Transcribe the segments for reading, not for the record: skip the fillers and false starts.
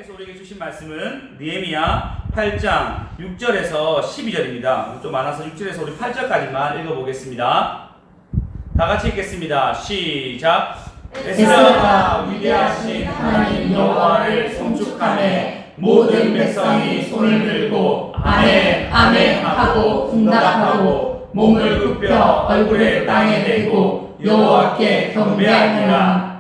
하나님께서 우리에게 주신 말씀은 느헤미야 8장 6절에서 12절입니다. 좀 많아서 6절에서 우리 8절까지만 읽어보겠습니다. 다 같이 읽겠습니다. 시작. 에스라가 위대하신 하나님 여호와를 송축하매 모든 백성이 손을 들고 아멘 아멘 하고 응답하고 몸을 굽혀 얼굴을 땅에 대고 여호와께 경배하니라.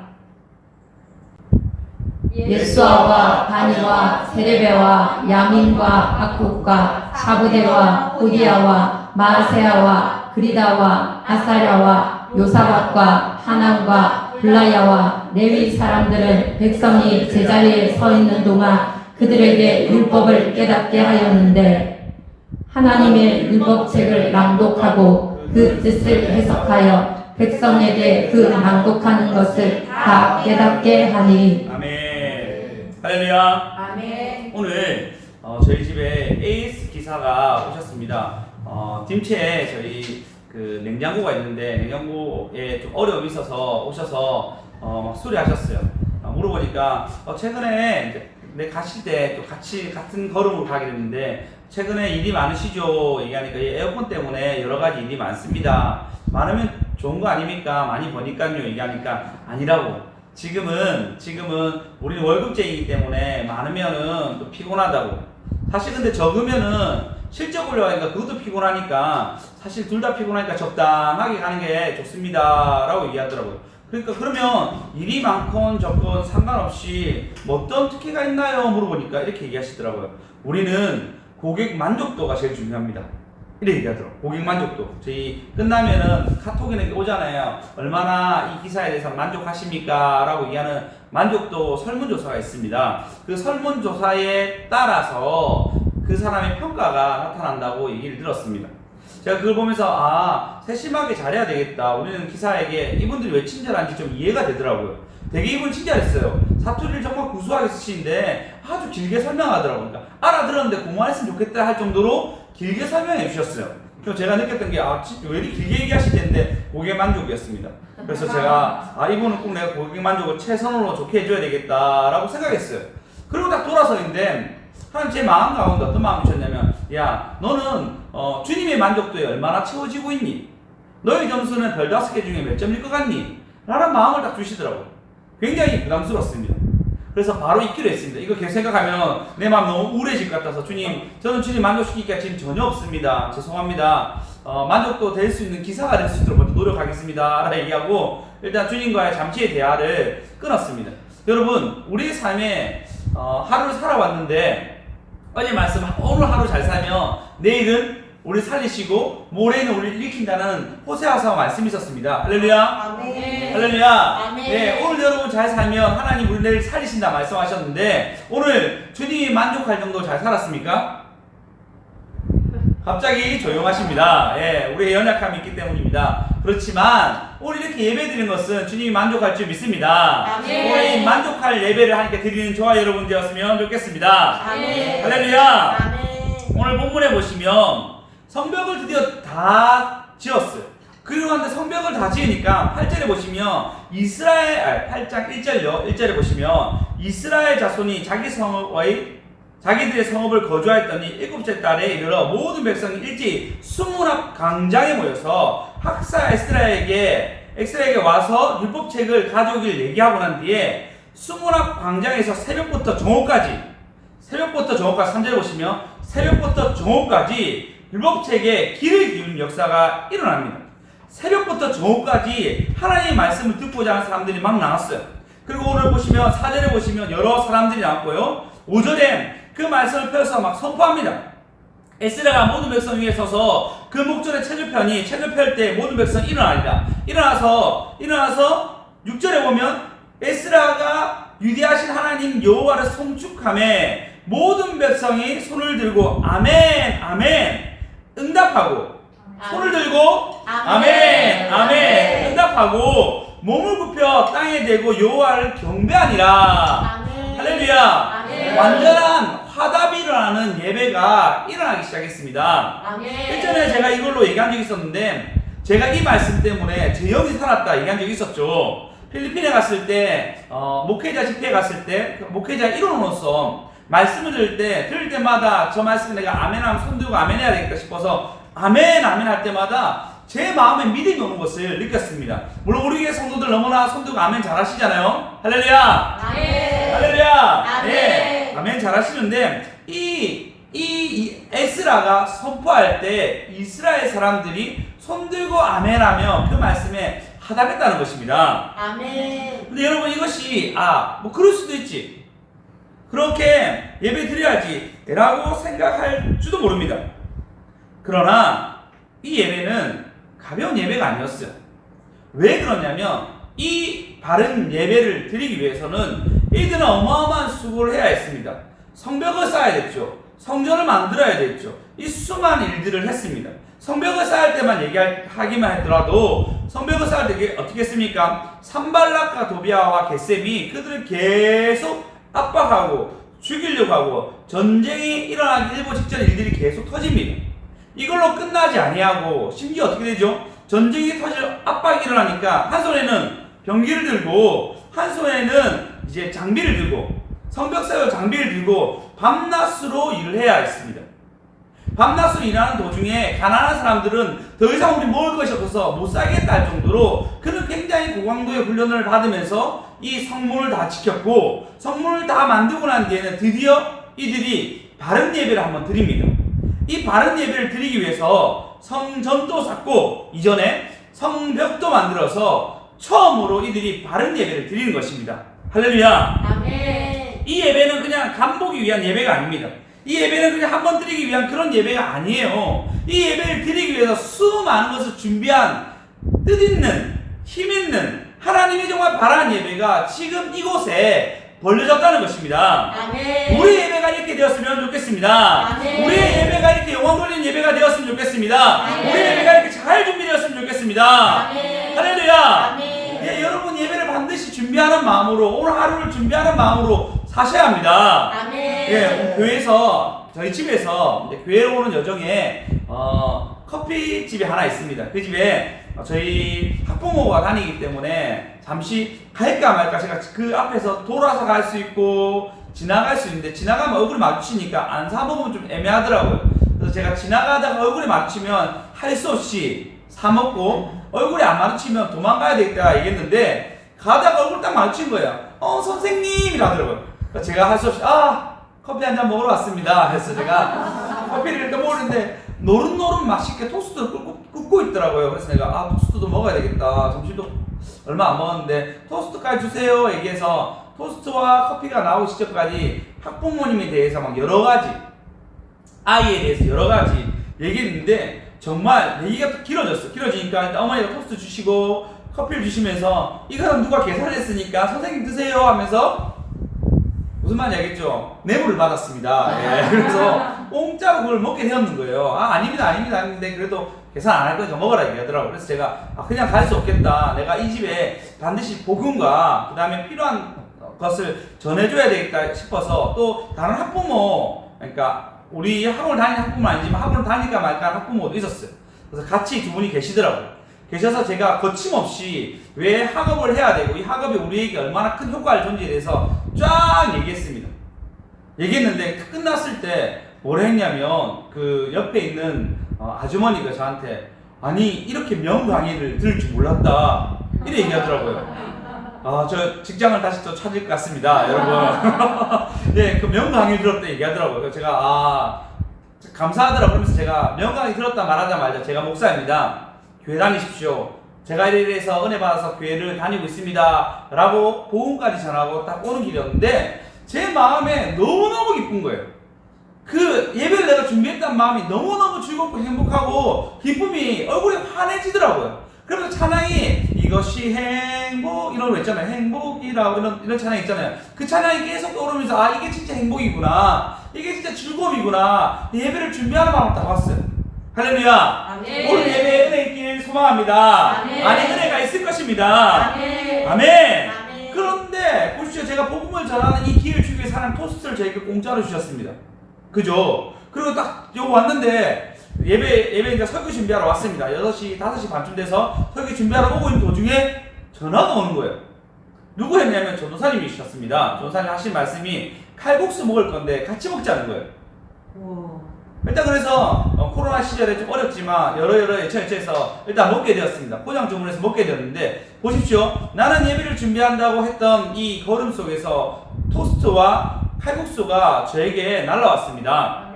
예수아와 바니와 세레베와 야민과 악국과 사부대와 호디야와 마아세야와 그리다와 아사랴와 요사박과 하남과 블라야와 레위 사람들은 백성이 제자리에 서 있는 동안 그들에게 율법을 깨닫게 하였는데 하나님의 율법책을 낭독하고 그 뜻을 해석하여 백성에게 그 낭독하는 것을 다 깨닫게 하니. 아멘. 할렐루야. 아멘. 오늘 저희 집에 에이스 기사가 오셨습니다. 딤체에 저희 그 냉장고가 있는데 냉장고에 좀 어려움이 있어서 오셔서 막 수리하셨어요. 물어보니까 최근에 이제 내 가실 때 또 같은 걸음으로 가게 됐는데 최근에 일이 많으시죠? 얘기하니까 에어컨 때문에 여러 가지 일이 많습니다. 많으면 좋은 거 아닙니까? 많이 버니까요. 얘기하니까 아니라고. 지금은 우리는 월급제이기 때문에 많으면은 또 피곤하다고. 사실 근데 적으면은 실적 올려가니까 그것도 피곤하니까 사실 둘 다 피곤하니까 적당하게 가는 게 좋습니다라고 얘기하더라고요. 그러니까 그러면 일이 많건 적건 상관없이 뭐 어떤 특혜가 있나요? 물어보니까 이렇게 얘기하시더라고요. 우리는 고객 만족도가 제일 중요합니다. 이렇게 얘기하더라고요. 고객 만족도. 저희 끝나면은 카톡에 오잖아요. 얼마나 이 기사에 대해서 만족하십니까? 라고 얘기하는 만족도 설문조사가 있습니다. 그 설문조사에 따라서 그 사람의 평가가 나타난다고 얘기를 들었습니다. 제가 그걸 보면서 세심하게 잘해야 되겠다. 우리는 기사에게 이분들이 왜 친절한지 좀 이해가 되더라고요. 되게 이분 친절했어요. 사투리를 정말 구수하게 쓰시는데 아주 길게 설명하더라고요. 그러니까 알아들었는데 공부했으면 좋겠다 할 정도로 길게 설명해 주셨어요. 그래서 제가 느꼈던 게 왜 이렇게 길게 얘기하실 텐데 고객 만족이었습니다. 그래서 제가 이분은 꼭 내가 고객 만족을 최선으로 좋게 해줘야 되겠다라고 생각했어요. 그리고 딱 돌아서 있는데 하나님 제 마음 가운데 어떤 마음이 드셨냐면 야 너는 주님의 만족도에 얼마나 채워지고 있니? 너의 점수는 별 5개 중에 몇 점일 것 같니? 라는 마음을 딱 주시더라고요. 굉장히 부담스럽습니다. 그래서 바로 잊기로 했습니다. 이거 계속 생각하면 내 마음 너무 우울해질 것 같아서 주님 저는 주님 만족시키기가 지금 전혀 없습니다. 죄송합니다. 만족도 될 수 있는 기사가 될 수 있도록 먼저 노력하겠습니다. 라고 얘기하고 일단 주님과의 잠시의 대화를 끊었습니다. 여러분 우리의 삶에 하루를 살아왔는데 어제 말씀 오늘 하루 잘 살면 내일은 우리 살리시고 모레는 우리를 일으킨다는 호세아서 말씀이 있었습니다. 할렐루야. 아멘. 할렐루야. 아멘. 네, 오늘 여러분 잘 살면 하나님 우리 내일 살리신다 말씀하셨는데 오늘 주님이 만족할 정도 잘 살았습니까? 갑자기 조용하십니다. 예, 우리의 연약함이 있기 때문입니다. 그렇지만 오늘 이렇게 예배드리는 것은 주님이 만족할 줄 믿습니다. 아멘. 오늘 만족할 예배를 하나님께 드리는 저와 여러분 되었으면 좋겠습니다. 아멘. 할렐루야. 아멘. 오늘 본문에 보시면 성벽을 드디어 다 지었어요. 그리고 한데 성벽을 다 지으니까 8절에 보시면 8장 1절요. 1절에 보시면 이스라엘 자손이 자기들의 성읍을 거주하였더니 7째 달에 이르러 모든 백성이 일제히 수문 앞 광장에 모여서 학사 엑스라에게 와서 율법책을 가져오길 얘기하고 난 뒤에 수문 앞 광장에서 새벽부터 정오까지 3절에 보시면 새벽부터 정오까지 율법책에 귀를 기울인 역사가 일어납니다. 새벽부터 정오까지 하나님의 말씀을 듣고자 하는 사람들이 막 나왔어요. 그리고 오늘 보시면 4절에 보시면 여러 사람들이 나왔고요. 5절에 그 말씀을 펴서 막 선포합니다. 에스라가 모든 백성 위에 서서 그 목전에 책을 펼 때 모든 백성이 일어나리라. 일어나서 6절에 보면 에스라가 위대하신 하나님 여호와를 송축하매 모든 백성이 손을 들고 아멘 아멘 응답하고 손을 들고 아멘 아멘 응답하고 몸을 굽혀 땅에 대고 여호와를 경배하니라. 할렐루야. 완전한 화답이 일어나는 예배가 일어나기 시작했습니다. 일전에 제가 이걸로 얘기한 적이 있었는데 제가 이 말씀 때문에 제 영이 살았다 얘기한 적이 있었죠. 필리핀에 갔을 때 목회자 집회에 갔을 때 목회자 일원으로서 말씀을 들을 때마다 저 말씀 내가 아멘하면 손 들고 아멘해야 되겠다 싶어서 아멘 할 때마다 제 마음에 믿음이 오는 것을 느꼈습니다. 물론 우리 교회 성도들 너무나 손 들고 아멘 잘하시잖아요. 할렐루야. 아멘. 할렐루야. 아멘. 네, 아멘 잘하시는데 이 에스라가 선포할 때 이스라엘 사람들이 손 들고 아멘하며 그 말씀에 하답했다는 것입니다. 아멘. 근데 여러분 이것이 뭐 그럴 수도 있지. 그렇게 예배 드려야지 라고 생각할지도 모릅니다. 그러나 이 예배는 가벼운 예배가 아니었어요. 왜 그러냐면 이 바른 예배를 드리기 위해서는 이들은 어마어마한 수고를 해야 했습니다. 성벽을 쌓아야 됐죠. 성전을 만들어야 됐죠. 이 수많은 일들을 했습니다. 성벽을 쌓을 때만 얘기하기만 했더라도 성벽을 쌓을 때 어떻게 했습니까? 산발락과 도비아와 게셈이 그들을 계속 압박하고 죽이려고 하고 전쟁이 일어나기 일보 직전 일들이 계속 터집니다. 이걸로 끝나지 아니하고 심지어 어떻게 되죠? 전쟁이 터질 압박이 일어나니까 한 손에는 병기를 들고 한 손에는 이제 장비를 들고 성벽 세워 장비를 들고 밤낮으로 일을 해야 했습니다. 밤낮으로 일하는 도중에 가난한 사람들은 더 이상 우리 먹을 것이 없어서 못 살겠다 할 정도로 그는 굉장히 고강도의 훈련을 받으면서 이 성문을 다 지켰고 성문을 다 만들고 난 뒤에는 드디어 이들이 바른 예배를 한번 드립니다. 이 바른 예배를 드리기 위해서 성전도 쌓고 이전에 성벽도 만들어서 처음으로 이들이 바른 예배를 드리는 것입니다. 할렐루야. 아멘. 이 예배는 그냥 간보기 위한 예배가 아닙니다. 이 예배는 그냥 한번 드리기 위한 그런 예배가 아니에요. 이 예배를 드리기 위해서 수많은 것을 준비한 뜻있는 힘있는 하나님이 정말 바라는 예배가 지금 이곳에 벌려졌다는 것입니다. 아멘. 우리 예배가 이렇게 되었으면 좋겠습니다. 아멘. 우리의 예배가 이렇게 영광 돌리는 예배가 되었으면 좋겠습니다. 아멘. 우리 예배가 이렇게 잘 준비되었으면 좋겠습니다. 아멘. 할렐루야. 아멘. 예, 여러분 예배를 반드시 준비하는 마음으로 오늘 하루를 준비하는 마음으로 사셔야 합니다. 아멘. 예, 교회에서 저희 집에서 이제 교회로 오는 여정에 커피집이 하나 있습니다. 그 집에 저희 학부모가 다니기 때문에 잠시 갈까 말까 제가 그 앞에서 돌아서 갈 수 있고 지나갈 수 있는데 지나가면 얼굴이 마주치니까 안 사먹으면 좀 애매하더라고요. 그래서 제가 지나가다가 얼굴이 마주치면 할 수 없이 사먹고 얼굴이 안 마주치면 도망가야 되겠다 얘기했는데 가다가 얼굴 딱 마주친 거예요. 선생님 이라더라고요. 그래서 제가 할 수 없이 커피 한 잔 먹으러 왔습니다. 그래서 제가 커피를 일단 먹었는데 노릇노릇 맛있게 토스트를 굽고 있더라고요. 그래서 내가 토스트도 먹어야 되겠다. 점심도 얼마 안 먹었는데 토스트까지 주세요 얘기해서 토스트와 커피가 나오기 직전까지 학부모님에 대해서 막 여러 가지 아이에 대해서 여러 가지 얘기했는데 정말 얘기가 길어졌어. 길어지니까 일단 어머니가 토스트 주시고 커피를 주시면서 이거는 누가 계산했으니까 선생님 드세요 하면서 무슨 말인지 알겠죠? 뇌물을 받았습니다. 예, 그래서 공짜로 그걸 먹게 되었는 거예요. 아닙니다 했는데 그래도 계산 안 할 거니까 먹으라 얘기하더라고요. 그래서 제가 그냥 갈 수 없겠다. 내가 이 집에 반드시 복음과 그 다음에 필요한 것을 전해줘야 되겠다 싶어서 또 다른 학부모, 그러니까 우리 학원을 다니는 학부모는 아니지만 학원을 다니까 말까 하는 학부모도 있었어요. 그래서 같이 두 분이 계시더라고요. 계셔서 제가 거침없이 왜 학업을 해야 되고 이 학업이 우리에게 얼마나 큰 효과를 존재에 대해서 쫙 얘기했습니다. 얘기했는데 끝났을 때 뭐라 했냐면 그 옆에 있는 아주머니가 저한테 아니 이렇게 명강의를 들을 줄 몰랐다 이래 얘기하더라고요. 저 직장을 다시 또 찾을 것 같습니다 여러분. 네, 그 명강의 들었다 얘기하더라고요. 그래서 제가 감사하더라고요. 그러면서 제가 명강의 들었다 말하자마자 제가 목사입니다. 교회 다니십시오. 제가 이래서 은혜 받아서 교회를 다니고 있습니다. 라고 복음까지 전하고 딱 오는 길이었는데 제 마음에 너무너무 기쁜 거예요. 그 예배를 내가 준비했던 마음이 너무너무 즐겁고 행복하고 기쁨이 얼굴에 환해지더라고요. 그러면서 찬양이 이것이 행복 이런 거 있잖아요. 행복이라고 이런 찬양 있잖아요. 그 찬양이 계속 떠오르면서 이게 진짜 행복이구나. 이게 진짜 즐거움이구나. 예배를 준비하는 마음을 딱 봤어요. 할렐루야. 아멘. 오늘 예배에 은혜 있길 소망합니다. 아멘. 안에 은혜가 있을 것입니다. 아멘. 아멘. 아멘. 그런데 보십시오. 제가 복음을 전하는 이 기회를 주기 위해서 하나님 토스트를 저에게 공짜로 주셨습니다. 그죠? 그리고 딱 여기 왔는데 예배 이제 설교 준비하러 왔습니다. 6시, 5시 반쯤 돼서 설교 준비하러 오고 있는 도중에 전화가 오는 거예요. 누구 했냐면 전도사님이 주셨습니다. 전도사님 하신 말씀이 칼국수 먹을 건데 같이 먹자는 거예요. 일단 그래서 코로나 시절에 좀 어렵지만 여러 예처에서 일단 먹게 되었습니다. 포장 주문해서 먹게 되었는데 보십시오. 나는 예배를 준비한다고 했던 이 걸음 속에서 토스트와 칼국수가 저에게 날라왔습니다.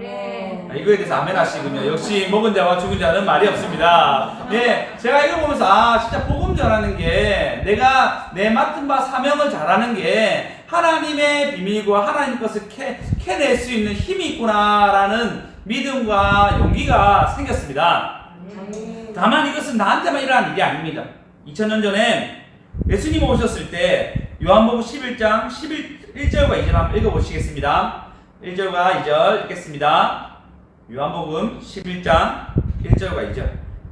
이거에 대해서 아멘 하시군요. 역시 먹은 자와 죽은 자는 말이 없습니다. 예, 제가 이걸 보면서 진짜 복음 전하는 게 내가 내 맡은 바 사명을 잘하는 게 하나님의 비밀과 하나님 것을 캐낼 수 있는 힘이 있구나라는 믿음과 용기가 생겼습니다. 다만 이것은 나한테만 일어난 일이 아닙니다. 2000년 전에 예수님 오셨을 때 요한복음 11장 1절과 2절 한번 읽어보시겠습니다. 1절과 2절 읽겠습니다. 요한복음 11장 1절과 2절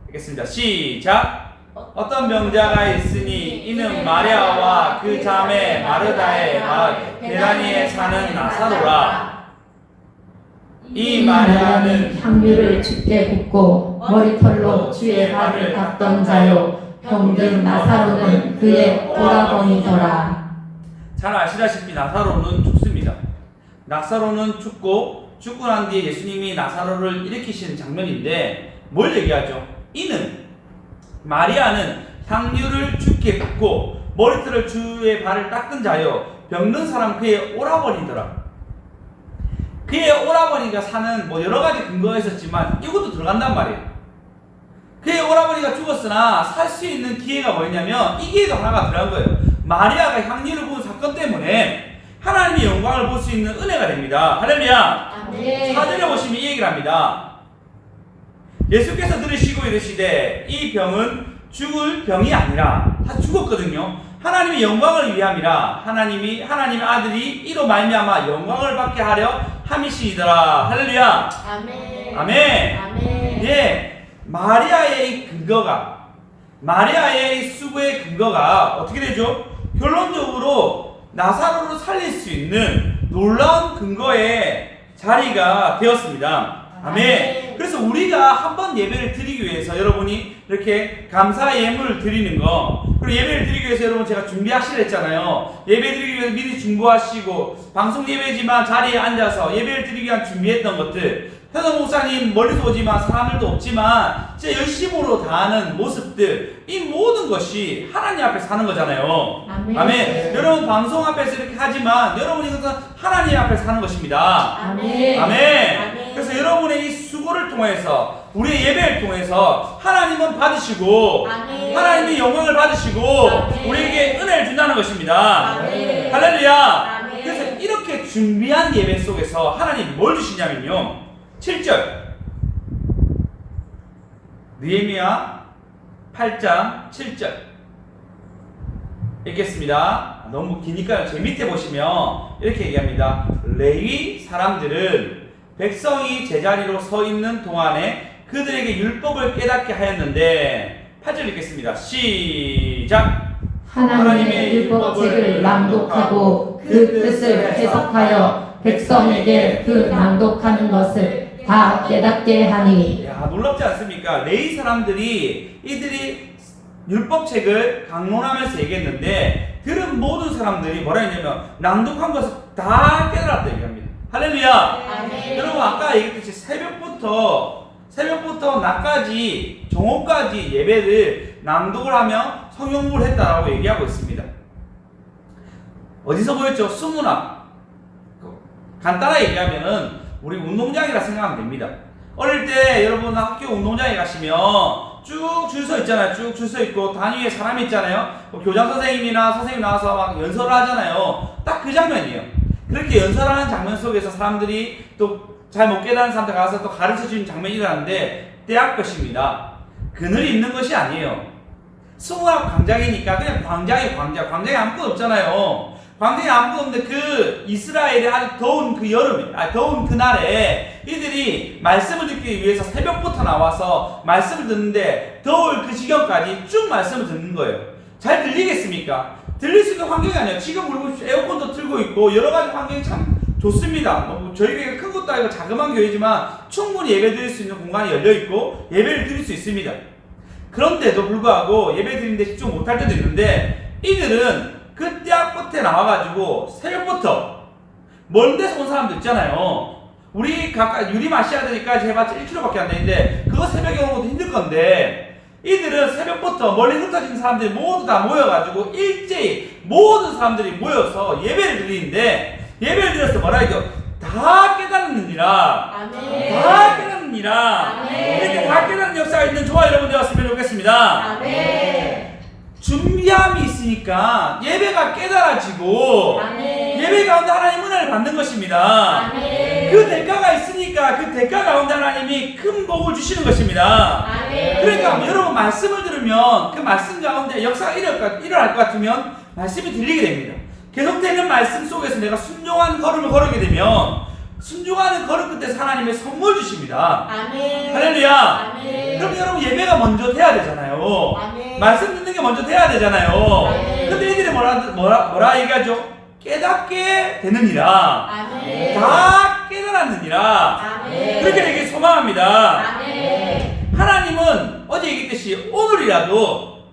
읽겠습니다. 시작! 어떤 병자가 있으니 이는 마리아와 그 자매 마르다의 마을 베다니에 사는 나사로라. 이 마리아는 향유를 주께 붓고 머리털로 주의 발을 닦던 자요 병든 나사로는 그의 오라버니더라. 잘 아시다시피 나사로는 죽습니다. 나사로는 죽고 난 뒤에 예수님이 나사로를 일으키시는 장면인데 뭘 얘기하죠? 이는 마리아는 향유를 주께 붓고 머리털을 주의 발을 닦은 자요 병든 사람 그의 오라버니더라. 그의 오라버니가 사는 여러 가지 근거가 있었지만 이것도 들어간단 말이에요. 그의 오라버니가 죽었으나 살 수 있는 기회가 뭐였냐면 이 기회도 하나가 들어간 거예요. 마리아가 향유를 부은 사건 때문에 하나님의 영광을 볼 수 있는 은혜가 됩니다. 할렐루야. 아멘. 4절에 보시면 이 얘기를 합니다. 예수께서 들으시고 이르시되 이 병은 죽을 병이 아니라 다 죽었거든요. 하나님의 영광을 위함이라 하나님의 아들이 이로 말미암아 영광을 받게 하려 함이시니더라. 할렐루야. 아멘. 아멘. 아멘. 예, 마리아의 이 근거가 마리아의 이 수고의 근거가 어떻게 되죠? 결론적으로 나사로를 살릴 수 있는 놀라운 근거의 자리가 되었습니다. 아멘. 그래서 우리가 한번 예배를 드리기 위해서 여러분이 이렇게 감사 예물을 드리는 거, 그리고 예배를 드리기 위해서 여러분 제가 준비하시라 했잖아요. 예배 드리기 위해서 미리 준비하시고 방송 예배지만 자리에 앉아서 예배를 드리기 위한 준비했던 것들, 현성 목사님 멀리서 오지만 사람들도 없지만 진짜 열심으로 다하는 모습들, 이 모든 것이 하나님 앞에 사는 거잖아요. 아멘. 아멘. 여러분 방송 앞에서 이렇게 하지만 여러분 이것은 하나님 앞에 사는 것입니다. 아멘. 아멘. 아멘. 그래서 여러분의 이 수고를 통해서 우리의 예배를 통해서 하나님은 받으시고 아멘. 하나님의 영광을 받으시고 아멘. 우리에게 은혜를 준다는 것입니다. 아멘. 할렐루야. 아멘. 그래서 이렇게 준비한 예배 속에서 하나님이 뭘 주시냐면요, 7절 느헤미야 8장 7절 읽겠습니다. 너무 기니까요. 제 밑에 보시면 이렇게 얘기합니다. 레위 사람들은 백성이 제자리로 서 있는 동안에 그들에게 율법을 깨닫게 하였는데 8절 읽겠습니다. 시작. 하나님의 율법책을 낭독하고 그 뜻을 해석하여 백성에게 그 낭독하는 것을 다 깨닫게 하니. 야, 놀랍지 않습니까? 레위 사람들이 이들이 율법책을 강론하면서 얘기했는데 들은 모든 사람들이 뭐라 했냐면 낭독한 것을 다 깨달았다 얘기합니다. 할렐루야. 아멘. 여러분 아까 얘기했듯이 새벽부터 낮까지 정오까지 예배를 낭독을 하며 성경 공부를 했다라고 얘기하고 있습니다. 어디서 보였죠? 수문학. 간단하게 얘기하면은 우리 운동장이라 생각하면 됩니다. 어릴 때 여러분 학교 운동장에 가시면 쭉 줄 서 있잖아요. 쭉 줄 서 있고 단위에 사람이 있잖아요. 교장 선생님이나 선생님 나와서 막 연설을 하잖아요. 딱 그 장면이에요. 그렇게 연설하는 장면 속에서 사람들이 또 잘 못 깨닫는 사람들 가서 또 가르쳐 주는 장면이 일어나는데 대학 것입니다. 그늘이 있는 것이 아니에요. 수문학 광장이니까 그냥 광장에 아무것도 없잖아요. 광장에 아무것도 없는데 그 이스라엘의 아주 더운 그 여름에, 더운 그날에 이들이 말씀을 듣기 위해서 새벽부터 나와서 말씀을 듣는데 더울 그 지경까지 쭉 말씀을 듣는 거예요. 잘 들리겠습니까? 들릴 수 있는 환경이 아니에요. 지금 우리 에어컨도 틀고 있고 여러 가지 환경이 참 좋습니다. 저희 교회가 큰 것도 아니고 자그마한 교회지만 충분히 예배 드릴 수 있는 공간이 열려 있고 예배를 드릴 수 있습니다. 그런데도 불구하고 예배 드리는데 집중 못할 때도 있는데 이들은 그 그 때부터 나와가지고 새벽부터 먼 데서 온 사람들 있잖아요. 우리 각각 유리 마셔야 되니까 해봤자 1km밖에 안 되는데 그거 새벽에 오는 것도 힘들 건데 이들은 새벽부터 멀리 흩어진 사람들이 모두 다 모여가지고 일제히 모든 사람들이 모여서 예배를 드리는데 예배를 드려서 뭐라 해요? 다 깨닫느니라. 아멘. 다 깨닫느니라. 아멘. 이렇게 다 깨닫는 역사가 있는 저와 여러분 되었으면 좋겠습니다. 아멘. 준비함이 있으니까 예배가 깨달아지고 아멘. 예배 가운데 하나님 은혜를 받는 것입니다. 아멘. 그 대가가 있으니까 그 대가 가운데 하나님이 큰 복을 주시는 것입니다. 아멘. 그러니까 여러분 말씀을 들으면 그 말씀 가운데 역사가 일어날 것 같으면 말씀이 들리게 됩니다. 계속되는 말씀 속에서 내가 순종한 걸음을 걸으게 되면 순종하는 걸음 끝에서 하나님의 선물 주십니다. 아멘. 할렐루야. 아멘. 그럼 여러분 예배가 먼저 돼야 되잖아요. 아멘. 말씀 듣는 게 먼저 돼야 되잖아요. 아멘. 근데 이들이 뭐라 얘기하죠? 깨닫게 되느니라. 아멘. 다 깨달았느니라. 아멘. 그렇게 되길 소망합니다. 아멘. 하나님은 어제 얘기했듯이 오늘이라도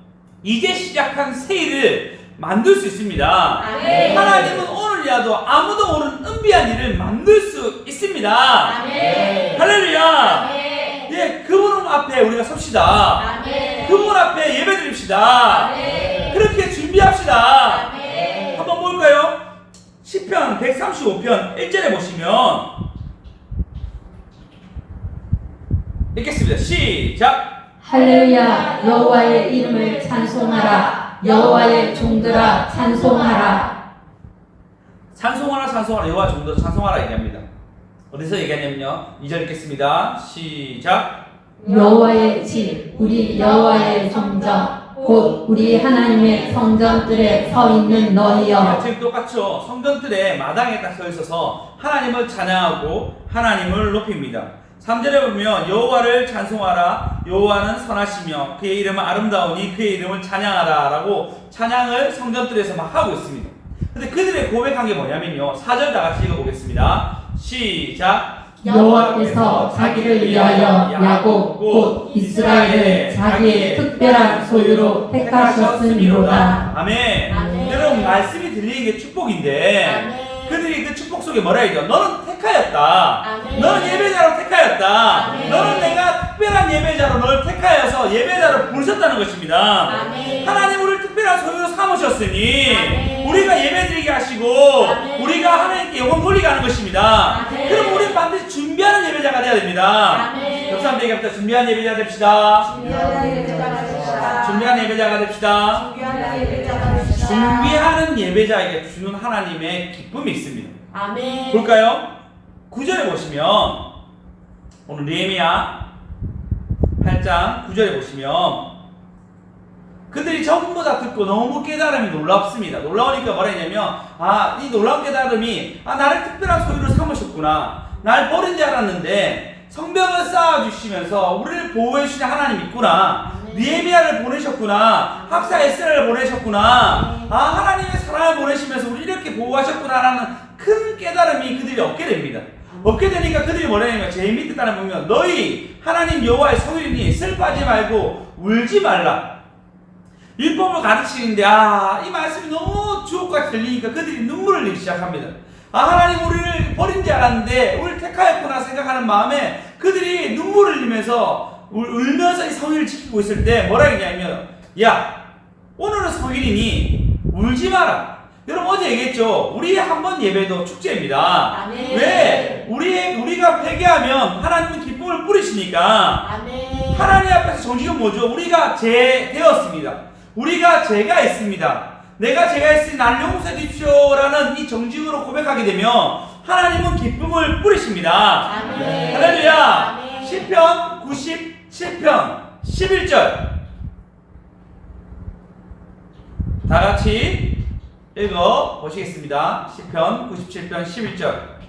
이제 시작한 새 일을 만들 수 있습니다. 아멘. 하나님은 오늘이라도 아무도 모르는 은비한 일을 만들 수 있습니다. 아멘. 할렐루야. 아멘. 예, 그분 앞에 우리가 섭시다. 아멘. 그분 앞에 예배 드립시다. 아멘. 그렇게 준비합시다. 아멘. 한번 볼까요? 시편 135편 1절에 보시면 읽겠습니다. 시작. 할렐루야. 여호와의 이름을 찬송하라. 여호와의 종들아 찬송하라. 찬송하라 여호와 종들 찬송하라 얘기합니다. 어디서 얘기하냐면요. 2절 읽겠습니다. 시작. 여호와의 집 우리 여호와의 성전 곧 우리 하나님의 성전들에 서 있는 너희여. 지금 똑같죠. 성전들의 마당에 딱 서 있어서 하나님을 찬양하고 하나님을 높입니다. 3절에 보면 여호와를 찬송하라. 여호와는 선하시며 그의 이름은 아름다우니 그의 이름을 찬양하라 라고 찬양을 성전들에서 막 하고 있습니다. 근데 그들의 고백한 게 뭐냐면요. 4절 다 같이 읽어보겠습니다. 시작. 여호와께서 자기를 위하여 야곱 곧 이스라엘을 자기의 특별한 소유로 택하셨음이로다. 아멘. 아멘. 여러분 말씀이 들리는 게 축복인데 아멘. 그들이 그 축복 속에 뭐라 해야 죠 너는 택하였다. 아멘. 너는 예배자로 택하였다. 아멘. 너는 내가 특별한 예배자로 너를 택하여서 예배자로 부르셨다는 것입니다. 아멘. 하나님 우리를 특별한 소유로 삼으셨으니 아멘. 우리가 예배드리게 하시고 아멘. 우리가 하나님께 영광 돌리게 하는 것입니다. 아멘. 그럼 우리는 반드시 준비하는 예배자가 되어야 됩니다. 아멘. 옆 사람들에게 합시다. 준비한 예배자 됩시다. 준비하는 예배자가 됩시다. 준비한 예배자가 됩시다. 준비하는 예배자가 됩시다. 준비하는 예배자에게 주는 하나님의 기쁨이 있습니다. 아멘. 볼까요? 9절에 보시면 오늘 느헤미야 8장 9절에 보시면 그들이 전부 다 듣고 너무 깨달음이 놀랍습니다. 놀라우니까 뭐라 했냐면 이 놀라운 깨달음이 나를 특별한 소유로 삼으셨구나. 날 버린 줄 알았는데 성벽을 쌓아주시면서 우리를 보호해 주시는 하나님 있구나. 느헤미야를 보내셨구나. 학사 에스라를 보내셨구나. 하나님의 사랑을 보내시면서 우리 이렇게 보호하셨구나라는 큰 깨달음이 그들이 얻게 됩니다. 얻게 되니까 그들이 뭐라 했냐면 제일 밑에 따라 보면 너희 하나님 여호와의 성일이니 슬퍼하지 말고 울지 말라. 율법을 가르치는데 이 말씀이 너무 주옥같이 들리니까 그들이 눈물을 흘리기 시작합니다. 하나님 우리를 버린 줄 알았는데 우리를 택하였구나 생각하는 마음에 그들이 눈물을 흘리면서 울면서 이 성일을 지키고 있을 때 뭐라 했냐면 야 오늘은 성일이니 울지 마라. 여러분 어제 얘기했죠. 우리 한 번 예배도 축제입니다. 아멘. 왜? 우리가 회개하면 하나님은 기쁨을 뿌리시니까. 아멘. 하나님 앞에서 정직은 뭐죠? 우리가 죄 되었습니다. 우리가 죄가 있습니다. 내가 죄가 있으니 나를 용서해 주십시오라는 이 정직으로 고백하게 되면 하나님은 기쁨을 뿌리십니다. 아멘. 할렐루야. 아멘. 시편 97편 11절 다 같이 읽어 보시겠습니다. 시편 97편 11절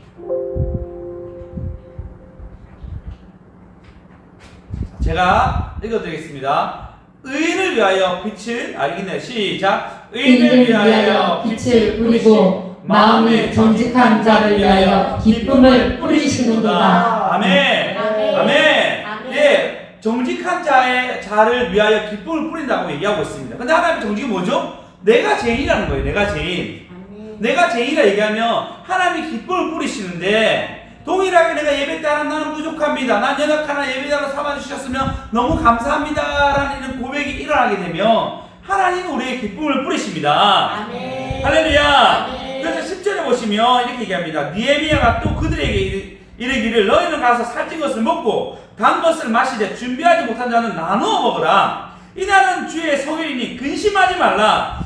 제가 읽어드리겠습니다. 의인을 위하여 빛을 알겠네. 시작. 의인을 위하여 빛을 뿌리고 마음이 정직한 자를 위하여 기쁨을 뿌리시는도다. 아멘. 아멘. 아멘. 아멘. 예, 정직한 자를 위하여 기쁨을 뿌린다고 얘기하고 있습니다. 근데 하나님의 정직이 뭐죠? 내가 죄인이라는 거예요. 내가 죄인. 아멘. 내가 죄인이라 얘기하면 하나님이 기쁨을 뿌리시는데 동일하게 내가 예배 때 하나 나는 부족합니다. 난 연약하나 예배자로 삼아주셨으면 너무 감사합니다. 라는 고백이 일어나게 되면 하나님은 우리의 기쁨을 뿌리십니다. 아멘. 할렐루야. 아멘. 그래서 10절에 보시면 이렇게 얘기합니다. 니에미야가 또 그들에게 이르기를 너희는 가서 살찐 것을 먹고 단 것을 마시되 준비하지 못한 자는 나누어 먹으라. 이날은 주의 성일이니 근심하지 말라.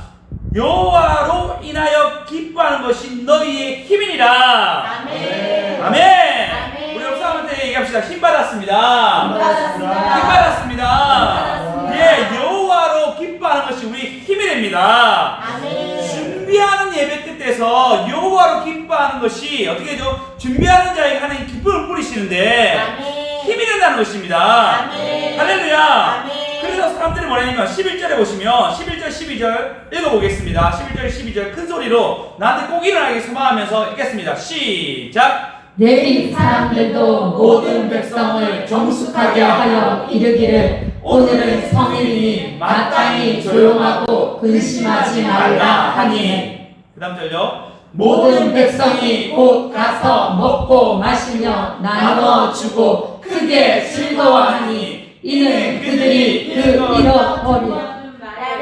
여호와로 인하여 기뻐하는 것이 너희의 힘이니라. 아멘. 아멘. 아멘. 우리 목사님한테 얘기합시다. 힘 받았습니다. 힘 받았습니다. 힘 받았습니다. 힘 받았습니다. 예, 여호와로 기뻐하는 것이 우리 힘이 됩니다. 아멘. 준비하는 예배 끝에서 여호와로 기뻐하는 것이 어떻게 되죠? 준비하는 자에게 하나님 기쁨을 뿌리시는데 아멘. 힘이 된다는 것입니다. 아멘. 할렐루야. 아멘. 그래서 사람들이 뭐냐면 11절에 보시면 11절 12절 읽어보겠습니다. 11절 12절 큰 소리로 나한테 꼭 일어나게 소망하면서 읽겠습니다. 시작. 레위 사람들도 모든 백성을 정숙하게 하여 이르기를 오늘은 성일이니 마땅히 조용하고 근심하지 말라 하니 그 다음 절요. 모든 백성이 곧 가서 먹고 마시며 나누어 주고 크게 즐거워하니 이는 그들이 그 잃어버린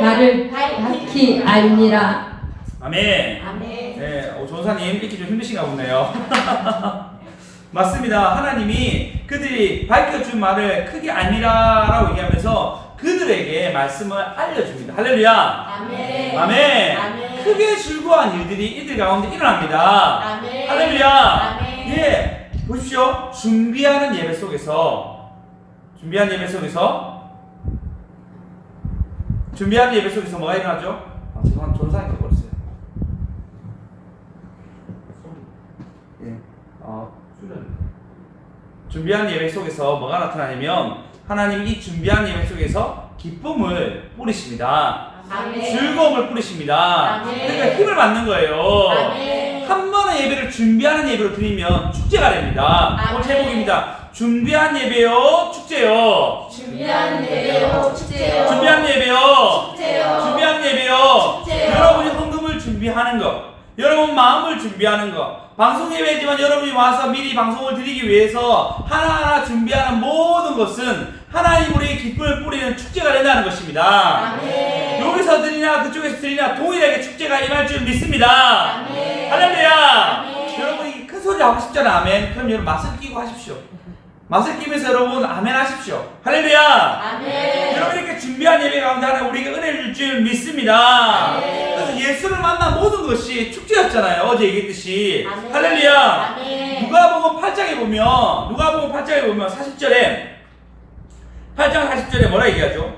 나를 밝히 알니라. 아멘. 아멘. 네, 전사님 읽기 좀 힘드신가 보네요. 맞습니다. 하나님이 그들이 밝혀준 말을 크게 알미라라고 얘기하면서 그들에게 말씀을 알려줍니다. 할렐루야. 아멘. 아멘. 아멘. 크게 즐거워한 일들이 이들 가운데 일어납니다. 아멘. 할렐루야. 아멘. 예, 보십시오. 준비하는 예배 속에서 뭐가 일어나죠? 죄송한 전사님 버렸어요. 예, 준비한 예배 속에서 뭐가 나타나냐면 하나님이 이 준비한 예배 속에서 기쁨을 뿌리십니다. 아멘. 즐거움을 뿌리십니다. 아멘. 그러니까 힘을 받는 거예요. 아멘. 한 번의 예배를 준비하는 예배로 드리면 축제가 됩니다. 오늘 아멘. 제목입니다. 준비한 예배요, 축제요. 준비한 예배요, 축제요. 준비한 예배요. 축제요. 준비한 예배요. 축제요. 여러분이 헌금을 준비하는 것, 여러분 마음을 준비하는 것, 방송 예배지만 여러분이 와서 미리 방송을 드리기 위해서 하나하나 준비하는 모든 것은 하나님 우리의 기쁨을 뿌리는 축제가 된다는 것입니다. 아멘. 여기서 드리나 그쪽에서 드리나 동일하게 축제가 임할 줄 믿습니다. 아멘. 할렐루야. 아멘. 여러분이 큰 소리 하고 싶잖아요. 아멘. 그럼 여러분 맛을 끼고 하십시오. 맛을 끼면서 여러분 아멘 하십시오. 할렐루야. 아멘. 여러분 이렇게 준비한 예배 가운데 하나 우리에게 은혜를 줄 줄 믿습니다. 아멘. 그래서 예수를 만난 모든 것이 축제였잖아요. 어제 얘기했듯이. 아멘. 할렐루야. 아멘. 누가복음 8장에 보면 40절에 8장 40절에 뭐라 얘기하죠?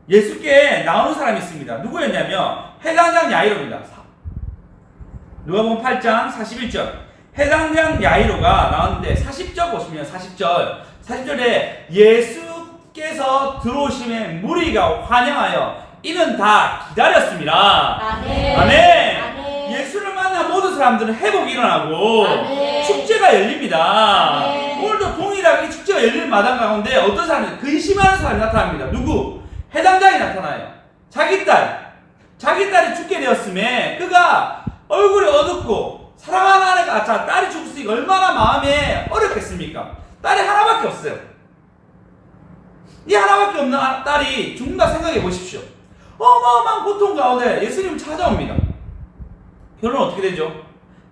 예수께 나오는 사람이 있습니다. 누구였냐면 해당장 야이로입니다. 누가복음 8장 41절 해당장 야이로가 나왔는데 40절 보시면 40절에 예수께서 들어오심에 무리가 환영하여 이는 다 기다렸습니다. 아멘. 아멘. 아멘. 예수를 만난 모든 사람들은 회복이 일어나고 아멘. 축제가 열립니다. 아멘. 오늘도 동일하게 축제가 열리는 마당 가운데 어떤 사람이 근심하는 사람이 나타납니다. 누구? 해당장이 나타나요. 자기 딸이 죽게 되었음에 그가 얼굴이 어둡고 사랑하는 아내가 딸이 죽었으니까 얼마나 마음에 어렵겠습니까? 딸이 하나밖에 없어요. 이 하나밖에 없는 딸이 죽는다 생각해 보십시오. 어마어마한 고통 가운데 예수님 찾아옵니다. 결론 어떻게 되죠?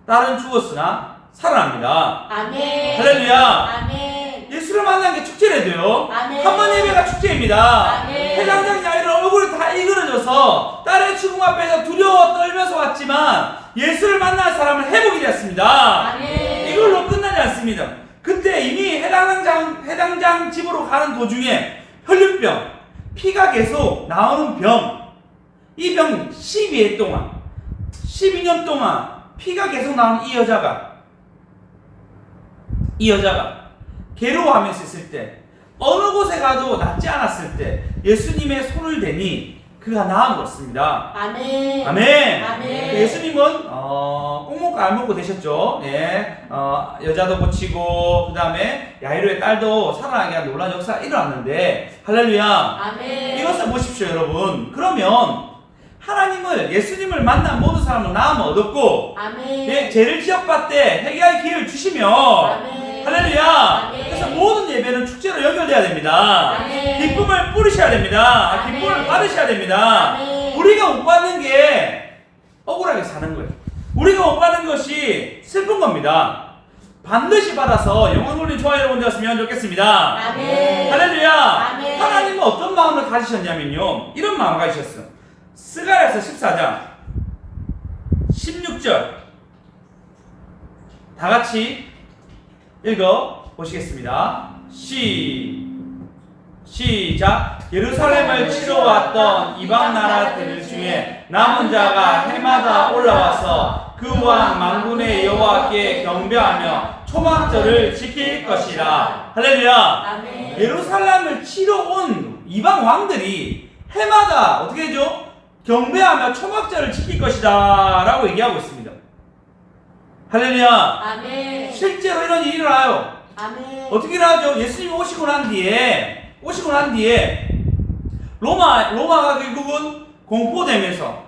딸은 죽었으나 살아납니다. 아멘. 할렐루야. 아멘. 예수를 만난 게 축제래 돼요. 아멘. 한 번 예배가 축제입니다. 아멘. 해당장 야이를 얼굴이 다 일그러져서 딸의 죽음 앞에서 두려워 떨면서 왔지만 예수를 만난 사람은 회복이 되었습니다. 아멘. 이걸로 끝나지 않습니다. 그때 이미 해당장 집으로 가는 도중에 혈류병, 피가 계속 나오는 병, 이 병 12년 동안 피가 계속 나오는 이 여자가 괴로워하면서 있을 때 어느 곳에 가도 낫지 않았을 때 예수님의 손을 대니 그가 나아먹었습니다. 아멘. 아멘. 아멘. 예수님은 꼭 먹고 안 먹고 되셨죠. 예, 여자도 고치고 그 다음에 야이로의 딸도 살아나게 한 놀라운 역사가 일어났는데 할렐루야. 아멘. 이것을 보십시오, 여러분. 그러면 하나님을 예수님을 만난 모든 사람은 나음 얻었고 아멘. 예, 죄를 지적받되 회개할 기회를 주시며 아멘. 할렐루야. 아멘. 그래서 모든 예배는 축제로 연결돼야 됩니다. 아멘. 기쁨을 뿌리셔야 됩니다. 아멘. 기쁨을 받으셔야 됩니다. 아멘. 우리가 못 받는 게 억울하게 사는 거예요. 우리가 못 받는 것이 슬픈 겁니다. 반드시 받아서 영광 돌린 좋아요 여러분 되었으면 좋겠습니다. 아멘. 할렐루야. 아멘. 하나님은 어떤 마음을 가지셨냐면요, 이런 마음을 가지셨어요. 스가랴서 14장 16절 다 같이 읽어 보시겠습니다. 시작. 예루살렘을 치러 왔던 이방 나라들 중에 남은 자가 해마다 올라와서 그 왕 만군의 여호와께 경배하며 초막절을 지킬 것이라. 할렐루야. 아멘. 예루살렘을 치러 온 이방 왕들이 해마다 어떻게 해죠? 경배하며 초막절을 지킬 것이다 라고 얘기하고 있습니다. 할렐루야. 아멘. 실제로 이런 일이 일어나요. 아멘. 어떻게 일어나죠? 예수님이 오시고 난 뒤에 로마가 결국은 공포되면서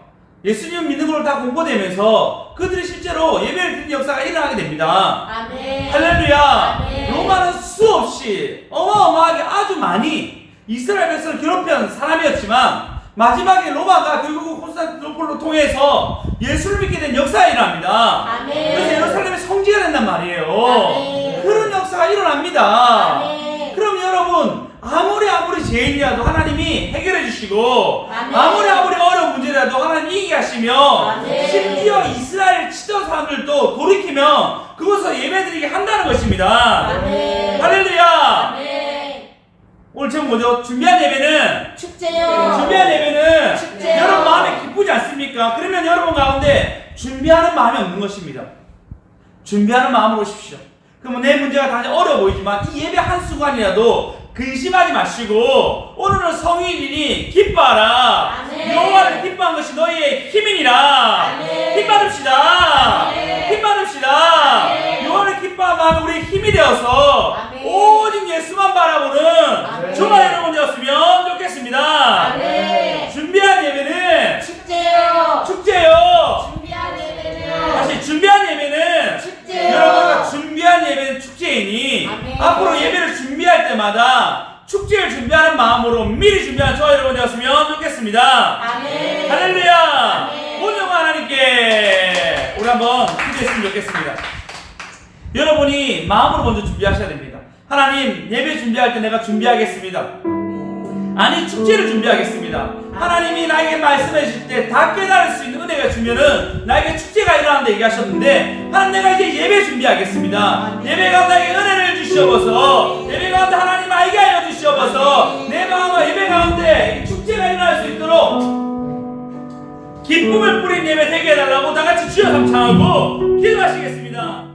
예수님 믿는 걸 다 공포되면서 그들이 실제로 예배를 드리는 역사가 일어나게 됩니다. 아멘. 할렐루야. 아멘. 로마는 수없이 어마어마하게 아주 많이 이스라엘 백성을 괴롭힌 사람이었지만 마지막에 로마가 결국 콘스탄티노플로 통해서 예수를 믿게 된 역사가 일어납니다. 아멘. 그래서 예루살렘이 성지가 된단 말이에요. 아멘. 그런 역사가 일어납니다. 아멘. 그럼 여러분, 아무리 죄인이라도 하나님이 해결해 주시고 아멘. 아무리 어려운 문제라도 하나님 이기게 하시며 아멘. 심지어 이스라엘 치던 사람들도 돌이키면 그곳에서 예배드리게 한다는 것입니다. 아멘. 할렐루야. 아멘. 오늘 제목 뭐죠? 준비한 예배는 축제요. 축제요. 여러분 마음에 기쁘지 않습니까? 그러면 여러분 가운데 준비하는 마음이 없는 것입니다. 준비하는 마음으로 오십시오. 그러면 내 문제가 당장 어려워 보이지만 이 예배 한순간이라도 근심하지 마시고 오늘은 성인이니 기뻐하라. 아멘. 여호와를 기뻐한 것이 너희의 힘이니라. 아멘. 힘받읍시다. 아멘. 힘받읍시다. 아멘. 여호와를 기뻐한 마음이 우리의 힘이 되어서 아멘. 오직 예수만 바라보는 아멘. 주말 여러분 되었으면 좋겠습니다. 아멘. 준비한 예배는 축제요. 축제요. 준비한 예배는 다시 준비한 예배는 축제요. 여러분과 준비한 예배는 축제이니 아멘. 앞으로 예배를 준비할 때마다 축제를 준비하는 마음으로 미리 준비하는 저와 여러분 되었으면 좋겠습니다. 아멘. 할렐루야. 아멘. 온영 하나님께 우리 한번 기도했으면 좋겠습니다. 여러분이 마음으로 먼저 준비하셔야 됩니다. 하나님, 예배 준비할 때 내가 준비하겠습니다. 아니, 축제를 준비하겠습니다. 하나님이 나에게 말씀해 주실 때 다 깨달을 수 있는 은혜가 주면은 나에게 축제가 일어난다 얘기하셨는데, 하나님, 내가 이제 예배 준비하겠습니다. 예배 가운데 나에게 은혜를 주시옵소서. 예배 가운데 하나님 알게 하여 주시옵소서. 내 마음과 예배 가운데 이 축제가 일어날 수 있도록 기쁨을 뿌린 예배 되게 해달라고 다 같이 주여 삼창하고 기도하시겠습니다.